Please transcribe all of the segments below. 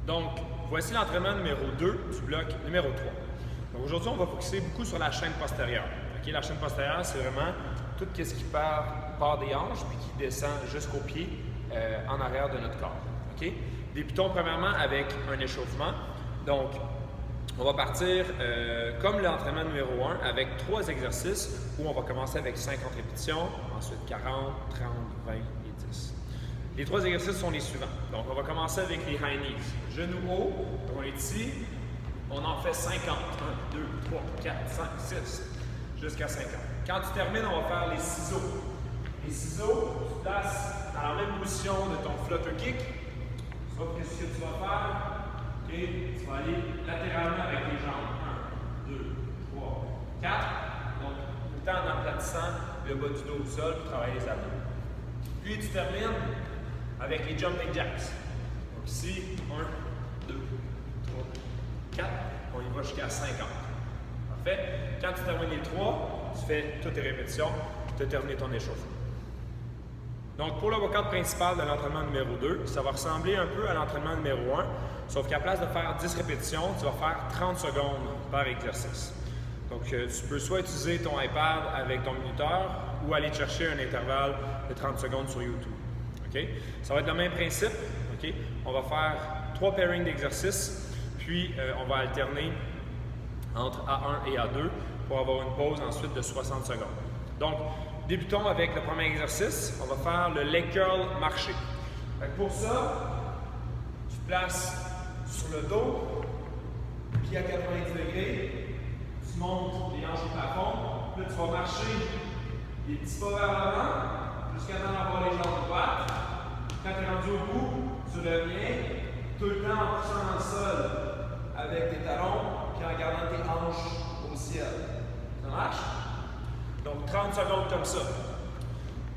Donc, voici l'entraînement numéro 2 du bloc numéro 3. Donc, aujourd'hui, on va focuser beaucoup sur la chaîne postérieure. Okay? La chaîne postérieure, c'est vraiment tout ce qui part des hanches puis qui descend jusqu'aux pieds en arrière de notre corps. Okay? Débutons premièrement avec un échauffement. Donc, on va partir comme l'entraînement numéro 1 avec 3 exercices où on va commencer avec 50 répétitions, ensuite 40, 30, 20 et 10. Les 3 exercices sont les suivants. Donc, on va commencer avec les high knees. Genoux haut, on est ici, on en fait 50. 1, 2, 3, 4, 5, 6, jusqu'à 50. Quand tu termines, on va faire les ciseaux. Les ciseaux, tu te places dans la même position de ton flutter kick. Sauf que ce que tu vas faire, okay, tu vas aller latéralement avec les jambes. 1, 2, 3, 4. Donc, tout le temps en aplatissant le bas du dos au sol pour travailler les abdos. Puis, tu termines avec les jumping jacks. Donc ici, 1, 2, 3, 4. On y va jusqu'à 50. Parfait. Quand tu termines les 3, tu fais toutes tes répétitions, tu as terminé ton échauffement. Donc, pour le workout principal de l'entraînement numéro 2, ça va ressembler un peu à l'entraînement numéro 1, sauf qu'à place de faire 10 répétitions, tu vas faire 30 secondes par exercice. Donc, tu peux soit utiliser ton iPad avec ton minuteur ou aller chercher un intervalle de 30 secondes sur YouTube. Okay? Ça va être le même principe. Okay? On va faire 3 pairings d'exercices, puis on va alterner entre A1 et A2 pour avoir une pause ensuite de 60 secondes. Donc, débutons avec le premier exercice. On va faire le leg curl marché. Pour ça, tu te places sur le dos, pied à 90 degrés, tu montes les hanches au plafond, là tu vas marcher les petits pas vers l'avant jusqu'à temps d'avoir les jambes droites. Quand tu es rendu au bout, tu reviens tout le temps en poussant dans le sol avec tes talons puis en gardant tes hanches au ciel. Ça marche? Donc 30 secondes comme ça.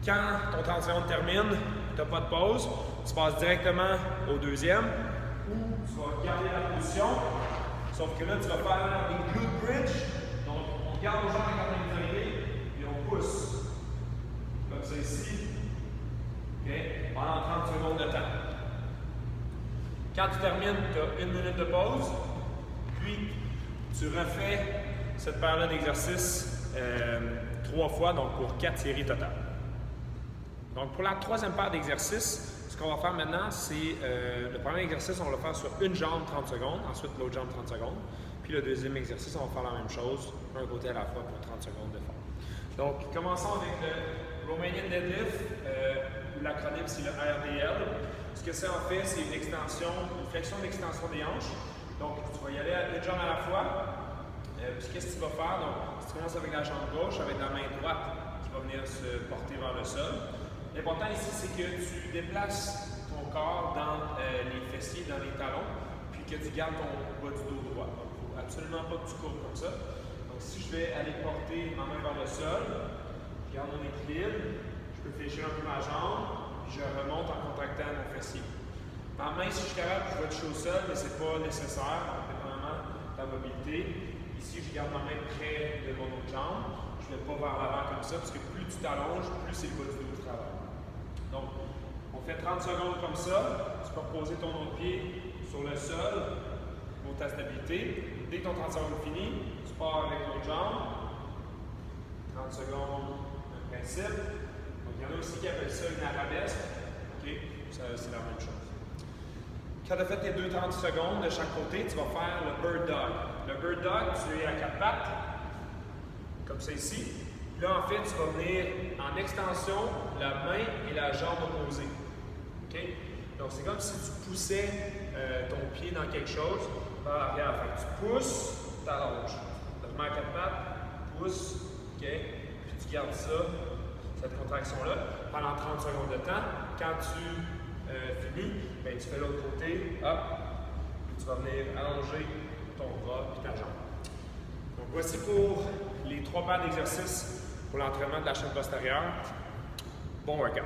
Quand ton 30 secondes termine, tu n'as pas de pause, tu passes directement au deuxième où tu vas garder la position. Sauf que là, tu vas faire des glute bridge. Donc, on garde nos jambes à 90 degrés et on pousse. Comme ça ici. Okay? Pendant 30 secondes de temps. Quand tu termines, tu as 1 minute de pause. Puis, tu refais cette paire-là d'exercices 3 fois, donc pour 4 séries totales. Donc, pour la troisième paire d'exercices, ce qu'on va faire maintenant, c'est le premier exercice, on va le faire sur une jambe 30 secondes, ensuite l'autre jambe 30 secondes. Puis le deuxième exercice, on va faire la même chose, un côté à la fois pour 30 secondes d'effort. Donc, commençons avec le Romanian Deadlift, l'acronyme c'est le RDL. Ce que c'est en fait, c'est une extension, une flexion d'extension des hanches. Donc, tu vas y aller à une jambe à la fois. Puis qu'est-ce que tu vas faire? Donc, si tu commences avec la jambe gauche, avec la main droite qui va venir se porter vers le sol. L'important ici, c'est que tu déplaces ton corps dans les fessiers, dans les talons, puis que tu gardes ton bas du dos droit. Donc, il ne faut absolument pas que tu courbes comme ça. Donc, si je vais aller porter ma main vers le sol, je garde mon équilibre, je peux fléchir un peu ma jambe, puis je remonte en contractant mon fessier. Ma main, si je suis capable, je vais toucher au sol, mais ce n'est pas nécessaire, dépendamment de ta mobilité. Ici, je garde ma main près de mon autre jambe. Je ne vais pas vers l'avant comme ça, parce que plus tu t'allonges, plus c'est le bas du dos qui travaille. Donc, on fait 30 secondes comme ça. Tu peux reposer ton autre pied sur le sol pour ta stabilité. Dès que ton 30 secondes est fini, tu pars avec l'autre jambe. 30 secondes, même principe. Donc, il y en a aussi qui appellent ça une arabesque. Okay? Ça, c'est la même chose. Quand tu as fait tes 2-30 secondes de chaque côté, tu vas faire le bird dog. Le bird dog, tu es à 4 pattes, comme ça ici. Là, en fait, tu vas venir en extension, la main et la jambe opposée. Okay? Donc, c'est comme si tu poussais ton pied dans quelque chose par l'arrière. Fait que tu pousses, tu allonges. Tu te mets à 4 pattes, pousse, okay? Puis tu gardes ça, cette contraction-là, pendant 30 secondes de temps. Quand tu finis, ben, tu fais l'autre côté, hop, puis tu vas venir allonger ton bras et ta jambe. Donc, voici pour les 3 paires d'exercices pour l'entraînement de la chaîne postérieure. Bon workout!